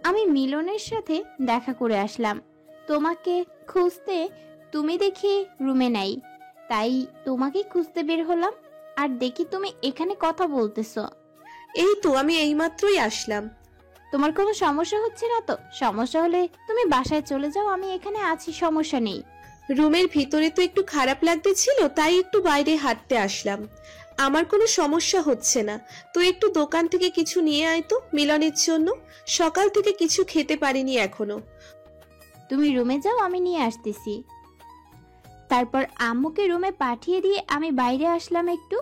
Speaker 2: আমি মিলনের সাথে দেখা করে আসলাম। তোমাকে খুঁজতে তুমি দেখি রুমে নাই, তাই তোমাকে খুঁজতে বের হলাম। আর দেখি তুমি এখানে কথা বলতেছো।
Speaker 5: এই তো আমি এইমাত্রই আসলাম।
Speaker 2: তোমার কোনো সমস্যা হচ্ছে না তো? সমস্যা হলে তুমি বাসায় চলে যাও, আমি এখানে আছি, সমস্যা নেই।
Speaker 5: রুমের ভিতরে তো একটু খারাপ লাগতেছিল, তাই একটু বাইরে হাঁটতে আসলাম। আমার কোনো সমস্যা হচ্ছে না। তুই একটু দোকান থেকে কিছু নিয়ে আয় তো মিলনের জন্য। সকাল থেকে কিছু খেতে পারিনি এখনো।
Speaker 2: তুমি রুমে যাও, আমি নিয়ে আসতেছি। তারপর আম্মুকে রুমে পাঠিয়ে দিয়ে আমি বাইরে আসলাম। একটু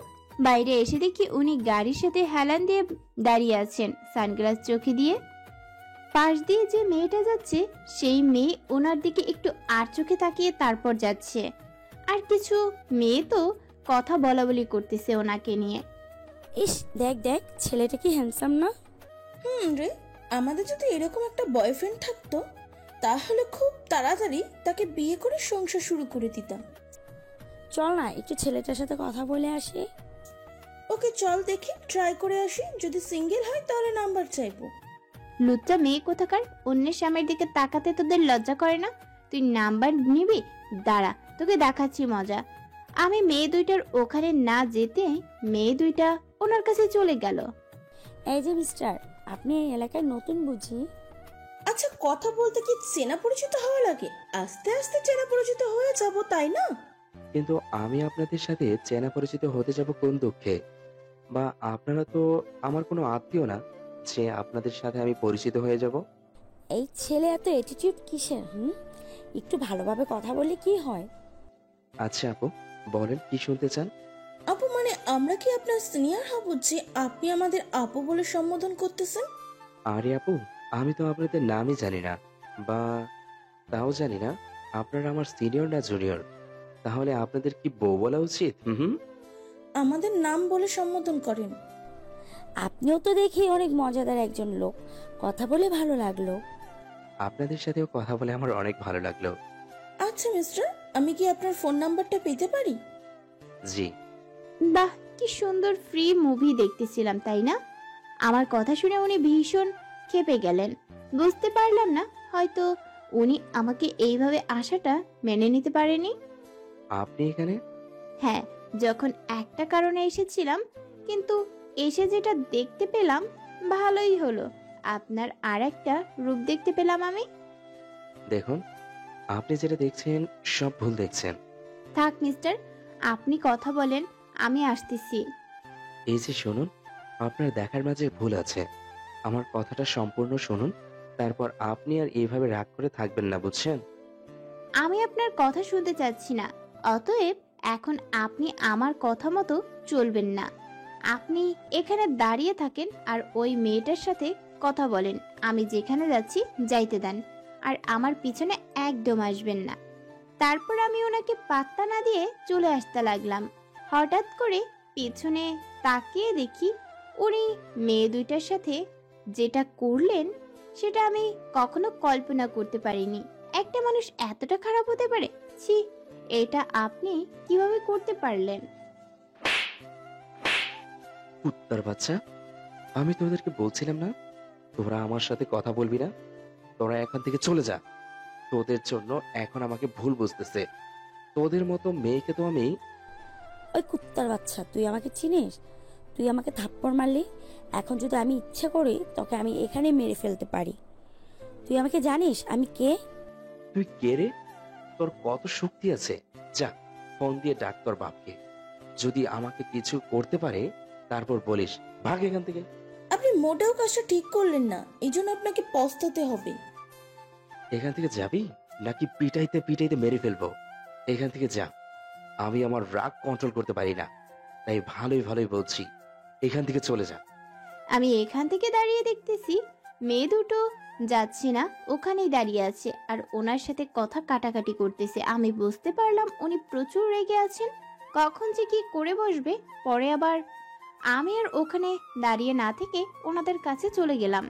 Speaker 2: বাইরে এসে দেখি উনি গাড়ির সাথে হেলান দিয়ে দাঁড়িয়ে আছেন, সানগ্লাস চোখে দিয়ে। পাশ দিয়ে যে মেয়েটা যাচ্ছে সেই মেয়ে ওনার দিকে একটু আর চোখে তাকিয়ে তারপর যাচ্ছে। আর কিছু মেয়ে তো কথা বলা বলি করতেছে ওনাকে নিয়ে।
Speaker 6: ইস, দেখ দেখ, ছেলেটা কি হ্যান্ডসাম না?
Speaker 7: রে, আমাদের যদি এরকম একটা বয়ফ্রেন্ড থাকতো তাহলে খুব তাড়াতাড়ি তাকে বিয়ে করে সংসার শুরু করে দিতাম।
Speaker 6: চল না একটু ছেলেটার সাথে কথা বলে আসি।
Speaker 7: ওকে চল দেখি, ট্রাই করে আসি। যদি সিঙ্গেল হয় তাহলে নাম্বার চাইবো।
Speaker 2: লুচ্চা মেয়ে কোথাকার, অন্যের স্বামীর দিকে তাকাতে তোদের লজ্জা করে না? তুই নাম্বার নিবি? দাঁড়া, তোকে দেখাচ্ছি মজা। আমি মেয়ে দুইটার ওখানে না যেতে মেয়ে দুইটা ওনার কাছে চলে গেল।
Speaker 6: এই যে মিস্টার, আপনি এই এলাকায় নতুন বুঝি?
Speaker 7: আচ্ছা, কথা বলতে কি চেনা পরিচিত হওয়া লাগে? আস্তে আস্তে চেনা পরিচিত হয়ে যাব, তাই না?
Speaker 1: কিন্তু আমি আপনাদের সাথে চেনা পরিচিত হতে যাব কোন দুঃখে? বা আপনারা তো আমার কোনো আত্মীয় না যে আপনাদের সাথে আমি পরিচিত হয়ে যাব।
Speaker 6: এই ছেলে এত অ্যাটিটিউড কিসের? একটু ভালোভাবে কথা বললে কি হয়?
Speaker 1: আচ্ছা আপু, বলেন কি শুনতে চান?
Speaker 7: আপু মানে আমরা কি আপনার সিনিয়র হব যে আপনি আমাদের আপু বলে সম্বোধন করতেছেন?
Speaker 1: আরে আপু, আমি তো আপনাদের নামই জানি না, বা তাও জানি না আপনারা আমার সিনিয়র না জুনিয়র। তাহলে আপনাদের কি বউ বলা উচিত? হুম।
Speaker 7: আমাদের নাম বলে সম্বোধন করেন।
Speaker 6: আপনিও তো দেখি অনেক মজাদার একজন লোক, কথা বলে ভালো লাগলো।
Speaker 1: আপনাদের সাথেও কথা বলে আমার অনেক ভালো লাগলো।
Speaker 7: আচ্ছা মিস্টার, আমি কি আপনার ফোন নাম্বারটা পেতে পারি?
Speaker 1: জি।
Speaker 2: বাহ, কি সুন্দর ফ্রি মুভি দেখতেছিলাম, তাই না? আমার কথা শুনে উনি ভীষণ ক্ষেপে গেলেন। বুঝতে পারলাম না, হয়তো উনি আমাকে এইভাবে আসাটা মেনে নিতে পারেনি।
Speaker 1: আপনি এখানে?
Speaker 2: হ্যাঁ, যখন একটা কারণে এসেছিলাম, কিন্তু এসে যেটা দেখতে পেলাম ভালোই হলো। আপনার আর একটা রূপ দেখতে পেলাম আমি।
Speaker 1: দেখুন, আপনি যেটা দেখছেন সব ভুল দেখছেন।
Speaker 2: থাক মিস্টার, আপনি কথা বলেন, আমি আসতেছি।
Speaker 1: এই যে শুনুন, আপনার দেখার মাঝে ভুল আছে। আমার কথাটা সম্পূর্ণ শুনুন, তারপর আপনি আর এইভাবে রাগ করে থাকবেন না, বুঝছেন?
Speaker 2: আমি আপনার কথা শুনতে চাচ্ছি না, অতএব এখন আপনি আমার কথা মতো চলবেন না। আপনি এখানে দাঁড়িয়ে থাকেন আর ওই মেয়েটার সাথে কথা বলেন। আমি যেখানে যাচ্ছি যাইতে দেন, আর আমার পিছনে একদম আসবেন না। তারপর আমি ওনাকে পাত্তা না দিয়ে চলে আসতে লাগলাম। হঠাৎ করে পিছনে তাকিয়ে দেখি উনি মেয়ে দুইটার সাথে যেটা করলেন সেটা আমি কখনো কল্পনা করতে পারিনি। একটা মানুষ এতটা খারাপ হতে পারে? ছি, এটা আপনি কিভাবে করতে পারলেন?
Speaker 1: কুত্তার বাচ্চা, আমি তোদেরকে বলছিলাম না তোরা আমার সাথে কথা বলবি না? তোরা এখান থেকে চলে যা। তোদের জন্য এখন আমাকে ভুল বুঝতেছে। তোদের মতো মেয়েকে তো আমি...
Speaker 6: ওই কুত্তার বাচ্চা, তুই আমাকে চিনিস? তুই আমাকে থাপ্পড় মারলি, এখন যদি আমি ইচ্ছে করি তোকে আমি এখানে মেরে ফেলতে পারি। তুই আমাকে জানিস আমি কে?
Speaker 1: তুই কে রে? তোর কত শক্তি আছে? যা, ফোন দিয়ে ডাক তোর বাপকে। যদি আমাকে কিছু করতে পারে তারপর বলিস ভাগ এখান থেকে।
Speaker 7: আপনি মোটেও কাজটা ঠিক করলেন না, এই জন্য আপনাকে পস্তাতে হবে।
Speaker 1: এখান থেকে যাবি নাকি পিটাইতে পিটাইতে মেরে ফেলবো? এখান থেকে যা। আমি আমার রাগ কন্ট্রোল করতে পারি না, তাই ভালোই ভালোই বলছি এখান থেকে চলে যা।
Speaker 2: আমি এখান থেকে দাঁড়িয়ে দেখতেছি মেয়ে দুটো যাচ্ছে না, ওখানেই দাঁড়িয়ে আছে আর ওনার সাথে কথা কাটাকাটি করতেছে। আমি বুঝতে পারলাম উনি প্রচুর রেগে আছেন, কখন যে কি করে বসবে। পরে আবার আমি আর ওখানে দাঁড়িয়ে না থেকে ওনাদের কাছে চলে গেলাম।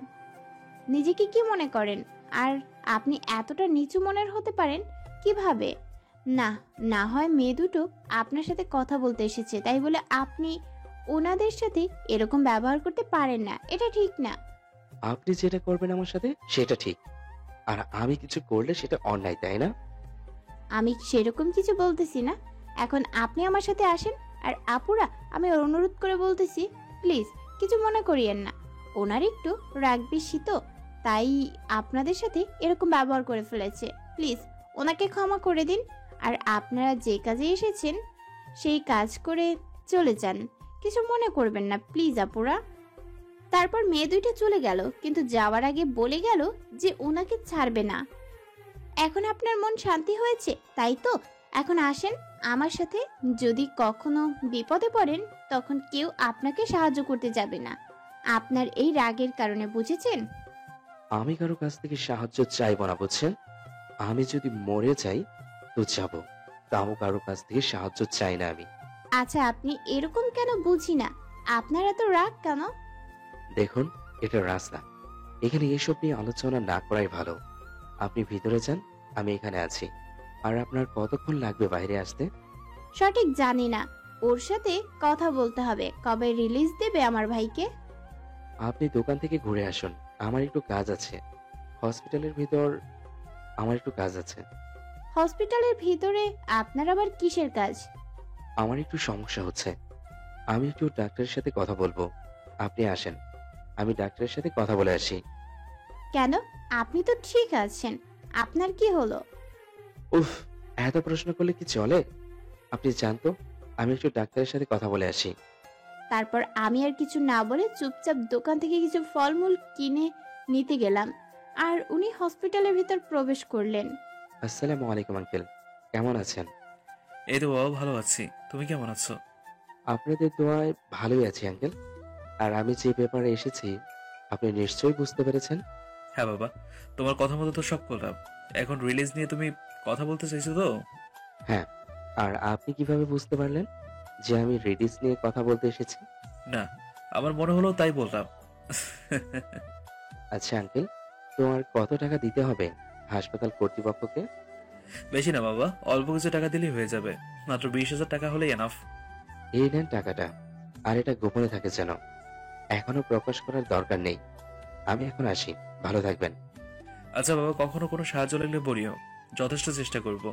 Speaker 2: নিজেকে কি মনে করেন? আর আপনি এতটা নিচু মনের হতে পারেন কিভাবে? না, না হয় মেয়ে দুটো আপনার সাথে কথা বলতে এসেছে তাই বলে আপনি ওনাদের সাথে এরকম ব্যবহার করতে পারেন না, এটা ঠিক না।
Speaker 1: আপনি যেটা করবেন আমার সাথে সেটা ঠিক, আর আমি কিছু করলে সেটা অন্যায়, তাই না?
Speaker 2: আমি সেরকম কিছু বলতেছি না। এখন আপনি আমার সাথে আসেন। আর আপুরা, আমি অনুরোধ করে বলতেছি, প্লিজ কিছু মনে করিয়েন না। ওনার একটু রাগ বেশি তো, তাই আপনাদের সাথে এরকম ব্যবহার করে ফেলেছে। প্লিজ ওনাকে ক্ষমা করে দিন। আর আপনারা যে কাজে এসেছেন সেই কাজ করে চলে যান, কিছু মনে করবেন না প্লিজ আপুরা। তারপর মেয়ে দুইটা চলে গেল, কিন্তু যাওয়ার আগে বলে গেল যে ওনাকে ছাড়বে না। এখন আপনার মন শান্তি হয়েছে তাই তো? এখন আসেন আমার সাথে। যদি কখনো বিপদে পড়েন তখন কেউ আপনাকে সাহায্য করতে যাবে না, আপনার এই রাগের কারণে, বুঝেছেন?
Speaker 1: আমি কারো কাছ থেকে সাহায্য চাইবো না, বুঝছেন? আমি যদি মরে যাই তো যাব, তাও কারো কাছ থেকে সাহায্য চাই না আমি।
Speaker 2: আচ্ছা, আপনি এরকম কেন বুঝি না, আপনার এত রাগ কেন?
Speaker 1: দেখুন, এটা রাস্তা, এখানে এসব নিয়ে আলোচনা না করাই ভালো। আপনি ভিতরে যান, আমি এখানে আছি। আর আপনার কতক্ষণ লাগবে বাইরে আসতে?
Speaker 2: সঠিক জানি না, ওর সাথে কথা বলতে হবে। কবে রিলিজ দেবে আমার ভাইকে?
Speaker 1: আপনি দোকান থেকে ঘুরে আসুন, আমার একটু কাজ আছে। হসপিটালের ভিতর আমার একটু কাজ আছে।
Speaker 2: হসপিটালের ভিতরে আপনার আবার কিসের কাজ?
Speaker 1: আমার একটু সমস্যা হচ্ছে, আমি একটু ডাক্তারের সাথে কথা বলবো। আপনি আসেন, আমি ডাক্তারের সাথে কথা বলে আসি।
Speaker 2: কেন? আপনি তো ঠিক আছেন, আপনার কি হলো?
Speaker 1: উফ, এত প্রশ্ন করলে কি চলে? আপনি জানতো, আমি একটু ডাক্তারের সাথে কথা বলে আসি।
Speaker 2: তারপর আমি আর কিছু না বলে চুপচাপ দোকান থেকে কিছু ফলমূল কিনে নিতে গেলাম, আর উনি হসপিটালের ভিতর প্রবেশ করলেন।
Speaker 1: আসসালামু আলাইকুম আঙ্কেল, কেমন আছেন?
Speaker 8: এই তো বাবা, ভালো আছি। তুমি কেমন আছো?
Speaker 1: আপনাদের দোয়ায় ভালোই আছি আঙ্কেল। আর আমি যে ব্যাপারে এসেছি আপনি নিশ্চয়ই বুঝতে পেরেছেন।
Speaker 8: হ্যাঁ বাবা, তোমার কথা মতো তো সব করলাম। এখন রিলিজ নিয়ে তুমি কথা বলতে চাইছো তো?
Speaker 1: হ্যাঁ, আর আপনি কিভাবে বুঝতে পারলেন যে আমি রিলিজ নিয়ে কথা বলতে এসেছি?
Speaker 8: না, আমার মনে হলো তাই বললাম।
Speaker 1: আচ্ছা আঙ্কেল, তোমার কত টাকা দিতে হবে হাসপাতাল কর্তৃপক্ষকে?
Speaker 8: বেশি না বাবা, অল্প কিছু টাকা দিলেই হয়ে যাবে। মাত্র 20,000 টাকা হলেই এনাফ।
Speaker 1: এই নেন টাকাটা, আর এটা গোপনে থাকে যেন, এখনো প্রকাশ করার দরকার নেই। আমি এখন আসি, ভালো থাকবেন।
Speaker 8: আচ্ছা বাবা, কখনো কোনো সাহায্য লাগলে বলিও, যথেষ্ট চেষ্টা করব।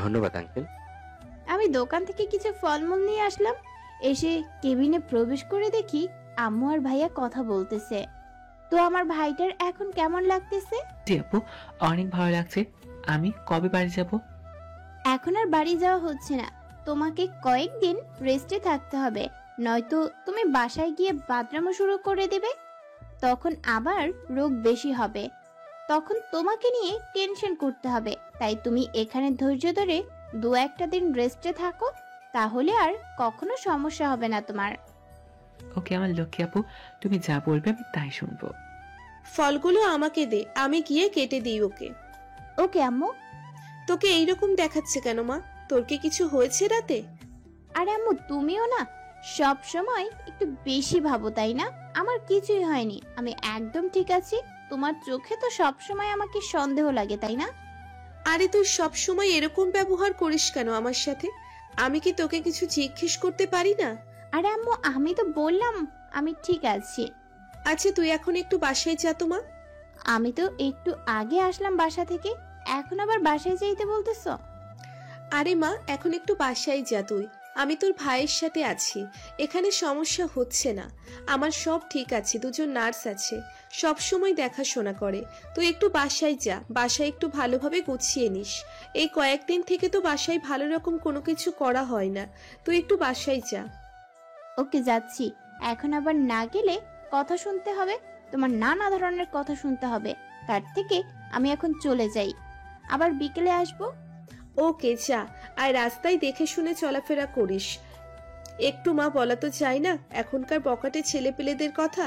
Speaker 1: ধন্যবাদ আঙ্কেল।
Speaker 2: আমি দোকান থেকে কিছু ফলমূল নিয়ে আসলাম, এসে কেবিনে প্রবেশ করে দেখি আম্মু আর ভাইয়া কথা বলতেছে। তো আমার ভাইটার এখন কেমন লাগতেছে?
Speaker 4: জি আপু, অনেক ভালো লাগছে। আমি কবে বাড়ি যাব?
Speaker 2: এখন আর বাড়ি যাওয়া হচ্ছে না, তোমাকে কয়েকদিন রেস্টে থাকতে হবে, নয়তো তুমি বাসায় গিয়ে বাথরুমও শুরু করে দেবে। তখন আবার রোগ বেশি হবে, তখন তোমাকে নিয়ে টেনশন করতে হবে। তাই তুমি এখানে ধৈর্য ধরে 2-1 দিন রেস্টে থাকো, তাহলে আর কখনো সমস্যা হবে না তোমার।
Speaker 4: ওকে আমার লক্ষ্মী আপু, তুমি যা বলবে আমি তাই শুনবো।
Speaker 5: ফলগুলো আমাকে দে, আমি গিয়ে কেটে দিই ওকে।
Speaker 2: ওকে আম্মু।
Speaker 5: তোকে এইরকম দেখাচ্ছে কেন মা? তোর কি কিছু হয়েছে রাতে?
Speaker 2: আরে আম্মু, তুমিও না সব সময় একটু বেশি ভাবো, তাই না? আমার কিছুই হয়নি, আমি একদম ঠিক আছি। তোমার চোখে তো সব সময় আমাকে সন্দেহ লাগে, তাই না?
Speaker 5: আরে তুই সব সময় এরকম ব্যবহার করিস কেন আমার সাথে? আমি কি তোকে কিছু জিজ্ঞেস করতে পারি না?
Speaker 2: আরে আম্মু, আমি তো বললাম আমি ঠিক আছি।
Speaker 5: আচ্ছা তুই এখন একটু বাসায় যা তো মা।
Speaker 2: আমি তো একটু আগে আসলাম বাসা থেকে, এখন আবার বাসায় যাইতে বলতেছো?
Speaker 5: আরে মা, এখন একটু বাসায় যা তুই, আমি তোর ভাইয়ের সাথে আছি, এখানে সমস্যা হচ্ছে না। আমার সব ঠিক আছে, দুজন নার্স আছে, সব সময় দেখাশোনা করে। তুই একটু বাসায় যা, বাসায় একটু ভালোভাবে গুছিয়ে নিস। এই কয়েকদিন থেকে তো বাসায় ভালো রকম কোনো কিছু করা হয় না, তুই একটু বাসায় যা।
Speaker 2: ওকে, যাচ্ছি। এখন আবার না গেলে কথা শুনতে হবে, তোমার নানা ধরনের কথা শুনতে হবে। তার থেকে আমি এখন চলে যাই, আবার বিকেলে আসবো।
Speaker 5: ওকে যা, আর রাস্তায় দেখে শুনে চলাফেরা করিস একটু। মা বলা তো চাই না এখনকার বকাটে ছেলেপেলেদের কথা।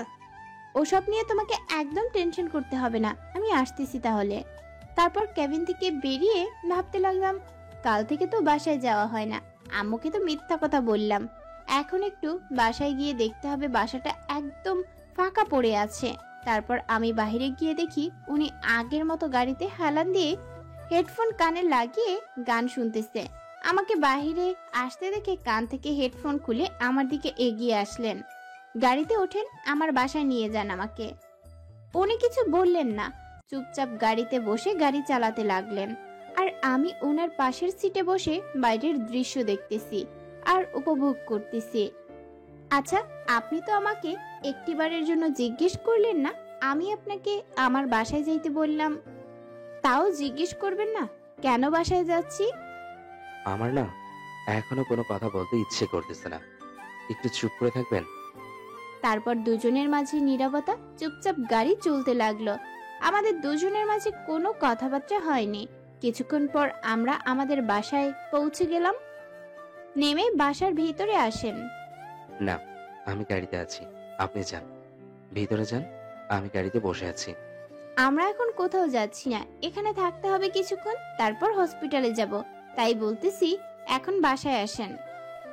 Speaker 2: ওসব নিয়ে তোমাকে একদম টেনশন করতে হবে না, আমি আসতেছি তাহলে। তারপর কেবিন থেকে বেরিয়ে ভাবতে লাগলাম, কাল থেকে তো বাসায় যাওয়া হয় না, আম্মুকে তো মিথ্যা কথা বললাম। এখন একটু বাসায় গিয়ে দেখতে হবে বাসাটা একদম ফাঁকা পড়ে আছে। তারপর আমি বাইরে গিয়ে দেখি উনি আগের মতো গাড়িতে হেলান দিয়ে হেডফোন কানে লাগিয়ে গান শুনতেছে। আমাকে বাইরে আসতে দেখে কান থেকে হেডফোন খুলে আমার দিকে এগিয়ে আসলেন। গাড়িতে ওঠেন, আমার বাসায় নিয়ে যান আমাকে। উনি কিছু বললেন না, চুপচাপ গাড়িতে বসে গাড়ি চালাতে লাগলেন। আর আমি ওনার পাশের সিটে বসে বাইরের দৃশ্য দেখতেছি আর উপভোগ করতেছি। আচ্ছা, আপনি তো আমাকে একটিবারের জন্য জিজ্ঞেস করলেন না আমি আপনাকে আমার বাসায় যাইতে বললাম, তাও জিজ্ঞেস করবেন না কেন বাসায় যাচ্ছি?
Speaker 1: আমার না এখনো কোনো কথা বলতে ইচ্ছে করতেছে না, একটু চুপ করে থাকবেন?
Speaker 2: তারপর দুজনের মাঝে নীরবতা, চুপচাপ গাড়ি চলতে লাগলো। আমাদের দুজনের মাঝে কোনো কথাবার্তা হয়নি। কিছুক্ষণ পর আমরা আমাদের বাসায় পৌঁছে গেলাম। নেমে বাসার ভিতরে আসেন।
Speaker 1: না, আমি গাড়িতে আছি, আপনি যান, ভিতরে যান, আমি গাড়িতে বসে আছি।
Speaker 2: আমরা এখন কোথাও যাচ্ছি না, এখানে থাকতে হবে কিছুক্ষণ, তারপর হসপিটালে যাব। তাই বলতেছি এখন বাসায় আসেন।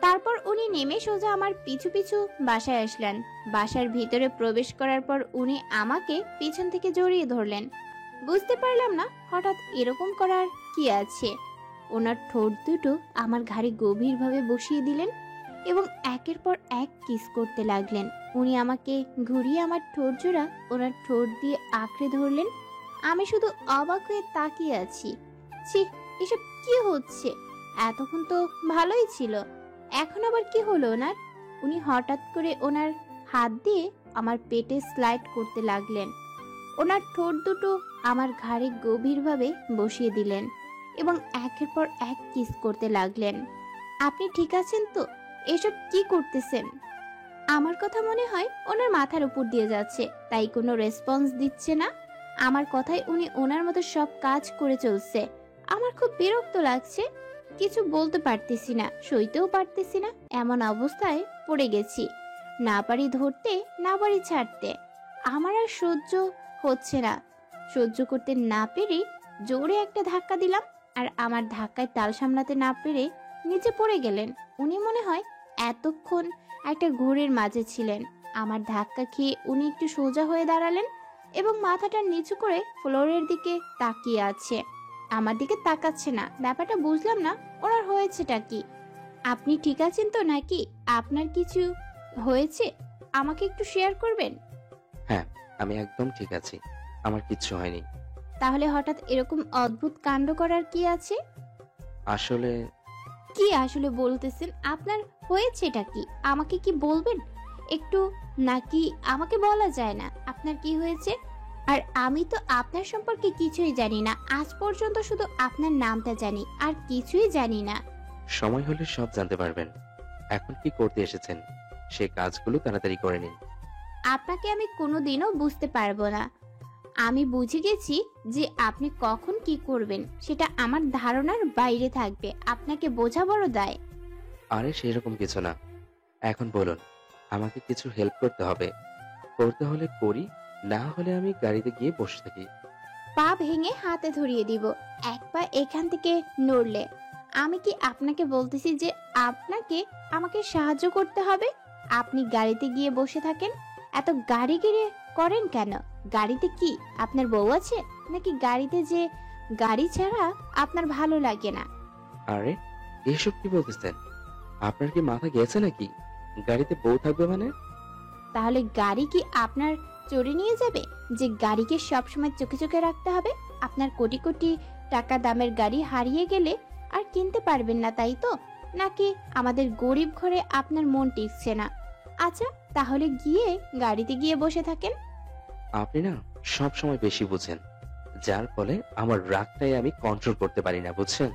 Speaker 2: তারপর উনি নেমে সোজা আমার পিছু পিছু বাসায় আসলেন। বাসার ভিতরে প্রবেশ করার পর উনি আমাকে পিছন থেকে জড়িয়ে ধরলেন। বুঝতে পারলাম না হঠাৎ এরকম করার কি আছে। ওনার ঠোঁট দুটো আমার ঘাড়ে গভীরভাবে বসিয়ে দিলেন এবং একের পর এক কিস করতে লাগলেন। উনি আমাকে ঘুরিয়ে আমার ঠোঁট জোড়া ওনার ঠোঁট দিয়ে আঁকড়ে ধরলেন। আমি শুধু অবাক হয়ে তাকিয়ে আছি। ছি, এসব কি হচ্ছে? এতক্ষণ তো ভালোই ছিল, এখন আবার কি হলো ওনার? উনি হঠাৎ করে ওনার হাত দিয়ে আমার পেটে স্লাইড করতে লাগলেন। ওনার ঠোঁট দুটো আমার ঘাড়ে গভীরভাবে বসিয়ে দিলেন এবং একের পর এক কিস করতে লাগলেন। আপনি ঠিক আছেন তো? এসব কি করতেছেন? আমার কথা মনে হয় ওনার মাথার উপর দিয়ে যাচ্ছে, তাই কোনো রেসপন্স দিচ্ছে না। আমার কথায় উনি ওনার মতো সব কাজ করে চলছে। আমার খুব বিরক্ত লাগছে, কিছু বলতে পারতেছি না, সইতেও পারতেছি না। এমন অবস্থায় পড়ে গেছি, না পারি ধরতে, না পারি ছাড়তে। আমার আর সহ্য হচ্ছে না। সহ্য করতে না পেরে জোরে একটা ধাক্কা দিলাম, আর আমার ধাক্কায় তাল সামলাতে না পেরে নিচে পড়ে গেলেন। উনি মনে হয় এতক্ষণ একটা ঘোরের মাঝে ছিলেন। আমার ধাক্কা খেয়ে উনি একটু সোজা হয়ে দাঁড়ালেন এবং মাথাটা নিচু করে ফ্লোরের দিকে তাকিয়ে আছে। আমার দিকে তাকাচ্ছে না। ব্যাপারটা বুঝলাম না ওনার হয়েছেটা কি। আপনি ঠিক আছেন তো, নাকি আপনার কিছু হয়েছে? আমাকে একটু শেয়ার করবেন?
Speaker 1: হ্যাঁ, আমি একদম ঠিক আছি, আমার কিচ্ছু হয়নি।
Speaker 2: তাহলে হঠাৎ এরকম অদ্ভুত কাণ্ড করার কি আছে?
Speaker 1: আসলে
Speaker 2: কি আসলে বলতেছেন? আপনার হয়েছেটা কি আমাকে কি বলবেন একটু, নাকি আমাকে বলা যায় না আপনার কি হয়েছে? আর আমি তো আপনার সম্পর্কে কিছুই জানি না, আজ পর্যন্ত শুধু আপনার নামটা জানি, আর কিছুই জানি না।
Speaker 1: সময় হলে সব জানতে পারবেন। এখন কি করতে এসেছেন সে কাজগুলো তাড়াতাড়ি করে নিন।
Speaker 2: আপনাকে আমি কোনোদিনও বুঝতে পারবো না। আমি বুঝে গেছি যে আপনি কখন কি করবেন সেটা আমার ধারণার বাইরে থাকবে। আপনাকে বোঝা বড় দায়।
Speaker 1: আরে সেরকম কিছু না, এখন বলুন, আমাকে কিছু হেল্প করতে হবে, করতে হলে করি, না হলে আমি গাড়িতে গিয়ে বসে থাকি।
Speaker 2: পা ভেঙে হাতে ধরিয়ে দিব এক পা এখান থেকে নড়লে। আমি কি আপনাকে বলতেছি যে আপনাকে আমাকে সাহায্য করতে হবে? আপনি গাড়িতে গিয়ে বসে থাকেন, এত গাড়ি গিরে করেন কেন? গাড়িতে কি আপনার বউ আছে, নাকি গাড়িতে যে গাড়ি ছাড়া আপনার ভালো লাগে না?
Speaker 1: আরে এসব কি বলতেছেন? আপনার কি মাথা গেছে নাকি? গাড়িতে বউ থাকবে মানে?
Speaker 2: তাহলে গাড়ি কি আপনার চড়ে নিয়ে যাবে যে গাড়িকে সবসময় চোখে চোখে রাখতে হবে? আপনার কোটি কোটি টাকা দামের গাড়ি হারিয়ে গেলে আর কিনতে পারবেন না, তাই তো? নাকি আমাদের গরিব ঘরে আপনার মন টিকছে না? আচ্ছা, তাহলে গিয়ে গাড়িতে গিয়ে বসে থাকেন।
Speaker 1: আপনি না সব সময় বেশি বুঝেন, যার ফলে আমার রাগটাই আমি কন্ট্রোল করতে পারি না, বুঝছেন?